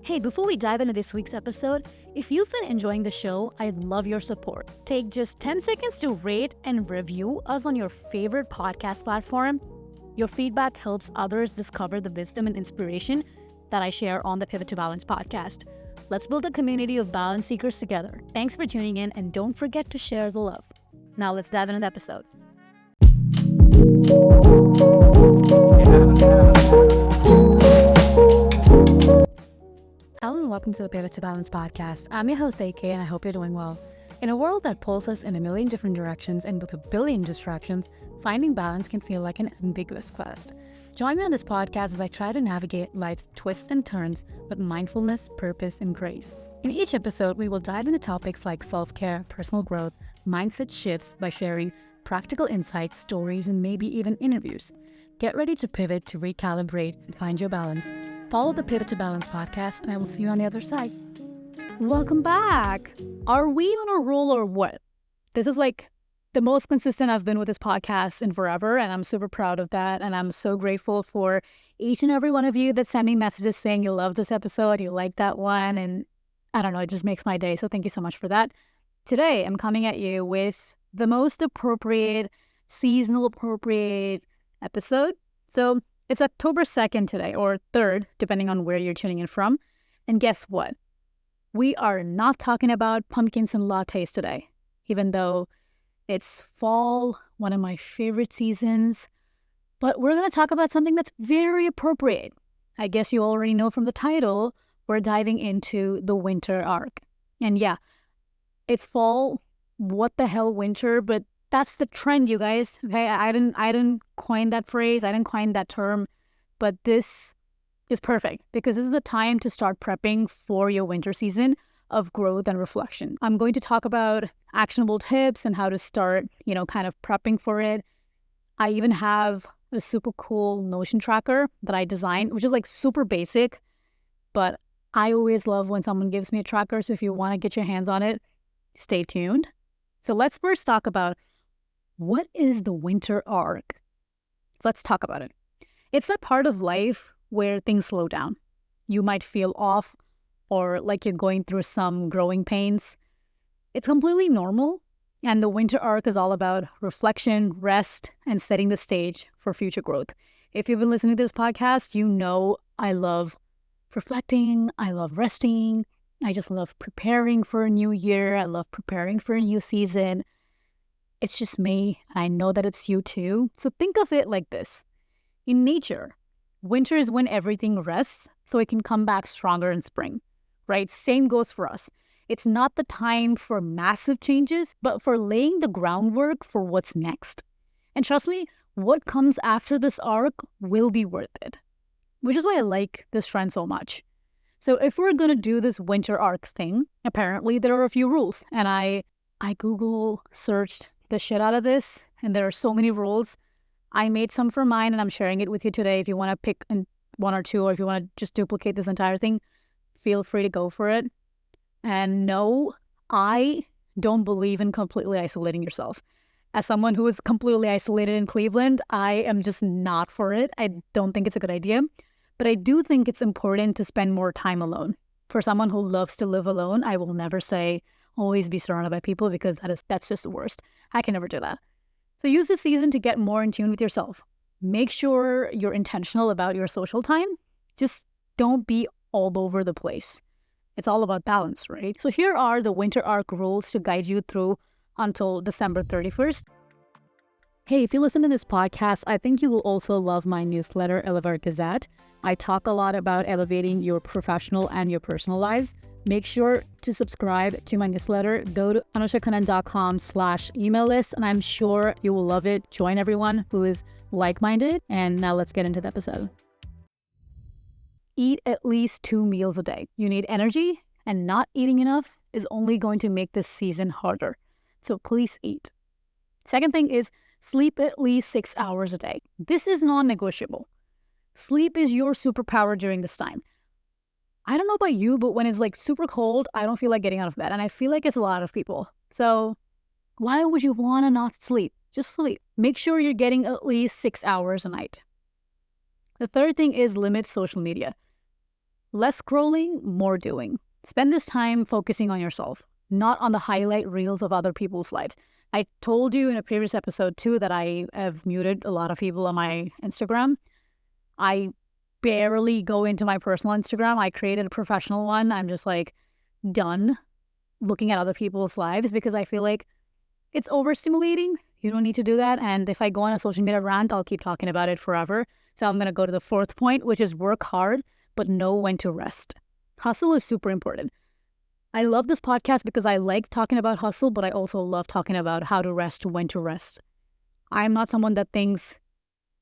Hey, before we dive into this week's episode, if you've been enjoying the show, I'd love your support. Take just 10 seconds to rate and review us on your favorite podcast platform. Your feedback helps others discover the wisdom and inspiration that I share on the Pivot to Balance podcast. Let's build a community of balance seekers together. Thanks for tuning in, and don't forget to share the love. Now let's dive into the episode. Hello and welcome to the Pivot to Balance podcast. I'm your host, AK, and I hope you're doing well. In a world that pulls us in a million different directions and with a billion distractions, finding balance can feel like an ambiguous quest. Join me on this podcast as I try to navigate life's twists and turns with mindfulness, purpose, and grace. In each episode, we will dive into topics like self-care, personal growth, mindset shifts by sharing practical insights, stories, and maybe even interviews. Get ready to pivot, to recalibrate, and find your balance. Follow the Pivot to Balance podcast, and I will see you on the other side. Welcome back. Are we on a roll or what? This is like the most consistent I've been with this podcast in forever, and I'm super proud of that. And I'm so grateful for each and every one of you that send me messages saying you love this episode, you like that one, and I don't know, it just makes my day. So thank you so much for that. Today, I'm coming at you with the most appropriate, seasonal appropriate episode. So it's October 2nd today, or 3rd, depending on where you're tuning in from. And guess what? We are not talking about pumpkins and lattes today, even though it's fall, one of my favorite seasons. But we're going to talk about something that's very appropriate. I guess you already know from the title, we're diving into the winter arc. And yeah, it's fall. What the hell, winter? But that's the trend, you guys. Okay, I didn't coin that phrase. I didn't coin that term. But this is perfect because this is the time to start prepping for your winter season of growth and reflection. I'm going to talk about actionable tips and how to start, kind of prepping for it. I even have a super cool Notion tracker that I designed, which is like super basic, but I always love when someone gives me a tracker. So if you want to get your hands on it, stay tuned. So let's first talk about what is the winter arc? Let's talk about it. It's that part of life where things slow down. You might feel off or like you're going through some growing pains. It's completely normal. And the winter arc is all about reflection, rest, and setting the stage for future growth. If you've been listening to this podcast, you know I love reflecting. I love resting. I just love preparing for a new year. I love preparing for a new season. It's just me, and I know that it's you too. So think of it like this. In nature, winter is when everything rests so it can come back stronger in spring, right? Same goes for us. It's not the time for massive changes, but for laying the groundwork for what's next. And trust me, what comes after this arc will be worth it, which is why I like this trend so much. So if we're going to do this winter arc thing, apparently there are a few rules. And I Google searched the shit out of this, and there are so many rules. I made some for mine, and I'm sharing it with you today. If you want to pick one or two, or if you want to just duplicate this entire thing, feel free to go for it. And no, I don't believe in completely isolating yourself. As someone who is completely isolated in Cleveland, I am just not for it. I don't think it's a good idea. But I do think it's important to spend more time alone. For someone who loves to live alone, I will never say always be surrounded by people because that's just the worst. I can never do that. So use this season to get more in tune with yourself. Make sure you're intentional about your social time. Just don't be all over the place. It's all about balance, right? So here are the winter arc rules to guide you through until December 31st. Hey, if you listen to this podcast, I think you will also love my newsletter, Elevator Gazette. I talk a lot about elevating your professional and your personal lives. Make sure to subscribe to my newsletter. Go to anushakanan.com/email list, and I'm sure you will love it. Join everyone who is like-minded. And now let's get into the episode. Eat at least 2 meals a day. You need energy, and not eating enough is only going to make this season harder. So please eat. Second thing is sleep at least 6 hours a day. This is non-negotiable. Sleep is your superpower during this time. I don't know about you, but when it's like super cold, I don't feel like getting out of bed. And I feel like it's a lot of people. So why would you want to not sleep? Just sleep. Make sure you're getting at least 6 hours a night. The third thing is limit social media. Less scrolling, more doing. Spend this time focusing on yourself, not on the highlight reels of other people's lives. I told you in a previous episode too that I have muted a lot of people on my Instagram. I barely go into my personal Instagram. I created a professional one. I'm just like done looking at other people's lives because I feel like it's overstimulating. You don't need to do that. And if I go on a social media rant, I'll keep talking about it forever. So I'm going to go to the fourth point, which is work hard, but know when to rest. Hustle is super important. I love this podcast because I like talking about hustle, but I also love talking about how to rest, when to rest. I'm not someone that thinks,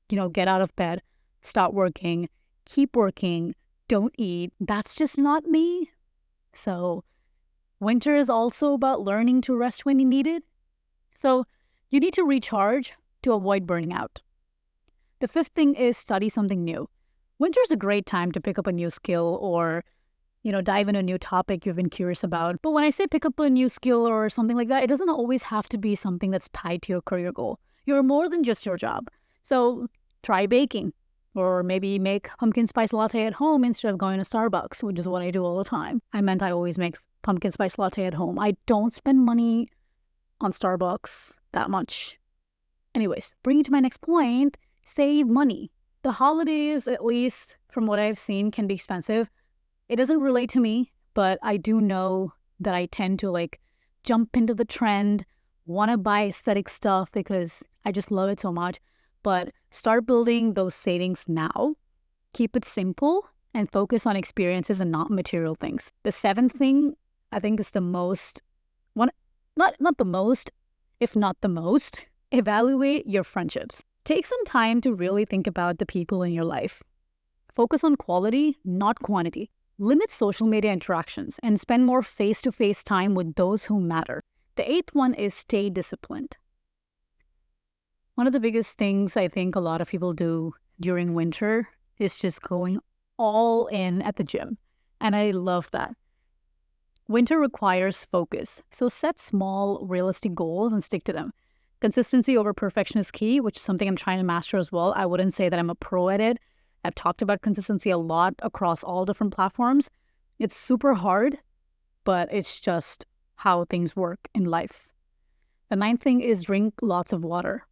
get out of bed, start working, keep working, don't eat. That's just not me. So winter is also about learning to rest when you need it. So you need to recharge to avoid burning out. The fifth thing is study something new. Winter is a great time to pick up a new skill or dive in a new topic you've been curious about. But when I say pick up a new skill or something like that, it doesn't always have to be something that's tied to your career goal. You're more than just your job. So try baking or maybe make pumpkin spice latte at home instead of going to Starbucks, which is what I do all the time. I always make pumpkin spice latte at home. I don't spend money on Starbucks that much. Anyways, bringing to my next point, save money. The holidays, at least from what I've seen, can be expensive. It doesn't relate to me, but I do know that I tend to jump into the trend, want to buy aesthetic stuff because I just love it so much. But start building those savings now. Keep it simple and focus on experiences and not material things. The seventh thing I think is the most, not the most, if not the most, evaluate your friendships. Take some time to really think about the people in your life. Focus on quality, not quantity. Limit social media interactions and spend more face-to-face time with those who matter. The eighth one is stay disciplined. One of the biggest things I think a lot of people do during winter is just going all in at the gym. And I love that. Winter requires focus. So set small, realistic goals and stick to them. Consistency over perfection is key, which is something I'm trying to master as well. I wouldn't say that I'm a pro at it. I've talked about consistency a lot across all different platforms. It's super hard, but it's just how things work in life. The ninth thing is drink lots of water.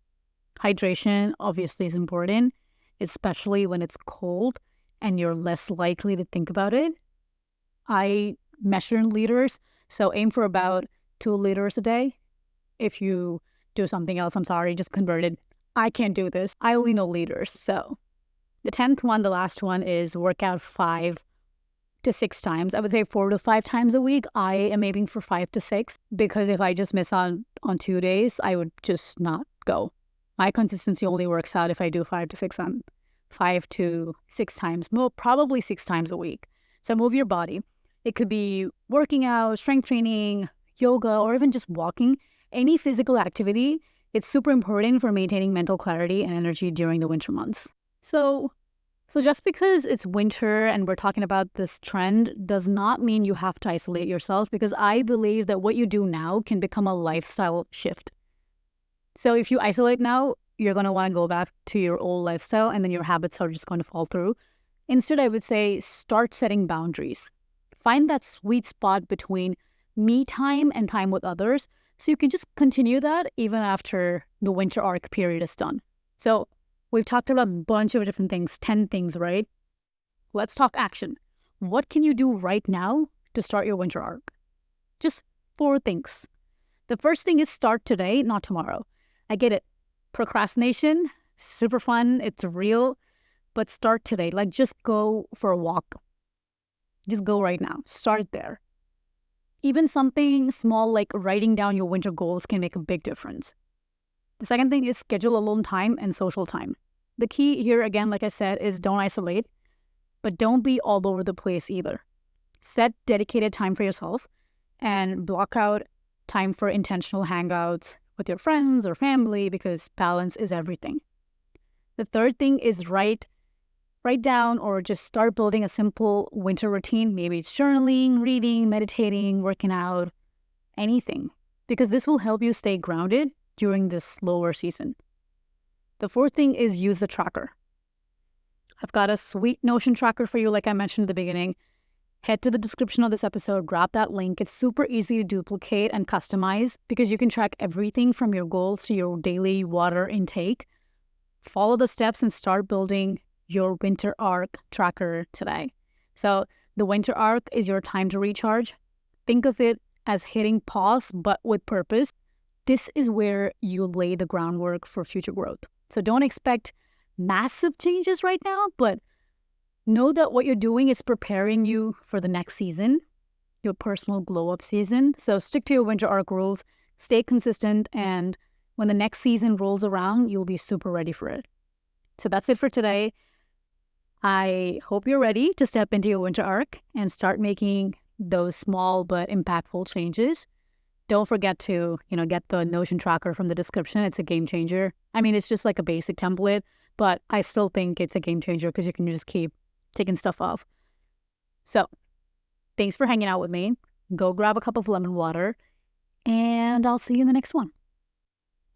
Hydration obviously is important, especially when it's cold and you're less likely to think about it. I measure in liters, so aim for about 2 liters a day. If you do something else, I'm sorry, just convert it. I can't do this. I only know liters, so. The 10th one, the last one, is work out 5 to 6 times. I would say 4 to 5 times a week. I am aiming for 5 to 6 because if I just miss on 2 days, I would just not go. My consistency only works out if I do 5 to 6 times, probably 6 times a week. So move your body. It could be working out, strength training, yoga, or even just walking. Any physical activity, it's super important for maintaining mental clarity and energy during the winter months. So just because it's winter and we're talking about this trend does not mean you have to isolate yourself, because I believe that what you do now can become a lifestyle shift. So if you isolate now, you're going to want to go back to your old lifestyle and then your habits are just going to fall through. Instead, I would say start setting boundaries. Find that sweet spot between me time and time with others so you can just continue that even after the winter arc period is done. So we've talked about a bunch of different things, 10 things, right? Let's talk action. What can you do right now to start your winter arc? Just 4 things. The first thing is start today, not tomorrow. I get it. Procrastination, super fun. It's real. But start today. Just go for a walk. Just go right now. Start there. Even something small like writing down your winter goals can make a big difference. The second thing is schedule alone time and social time. The key here, again, like I said, is don't isolate, but don't be all over the place either. Set dedicated time for yourself and block out time for intentional hangouts with your friends or family, because balance is everything. The third thing is write down or just start building a simple winter routine. Maybe it's journaling, reading, meditating, working out, anything, because this will help you stay grounded during this slower season. The fourth thing is use the tracker. I've got a sweet Notion tracker for you, like I mentioned at the beginning. head to the description of this episode, grab that link. It's super easy to duplicate and customize because you can track everything from your goals to your daily water intake. Follow the steps and start building your winter arc tracker today. So the winter arc is your time to recharge. Think of it as hitting pause, but with purpose. This is where you lay the groundwork for future growth. So don't expect massive changes right now, but know that what you're doing is preparing you for the next season, your personal glow-up season. So stick to your winter arc rules, stay consistent, and when the next season rolls around, you'll be super ready for it. So that's it for today. I hope you're ready to step into your winter arc and start making those small but impactful changes. Don't forget to, get the Notion tracker from the description. It's a game changer. I mean, it's just like a basic template, but I still think it's a game changer because you can just keep taking stuff off. So thanks for hanging out with me. Go grab a cup of lemon water, and I'll see you in the next one.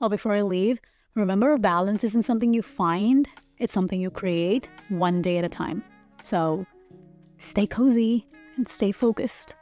Oh, before I leave, remember, balance isn't something you find. It's something you create one day at a time. So stay cozy and stay focused.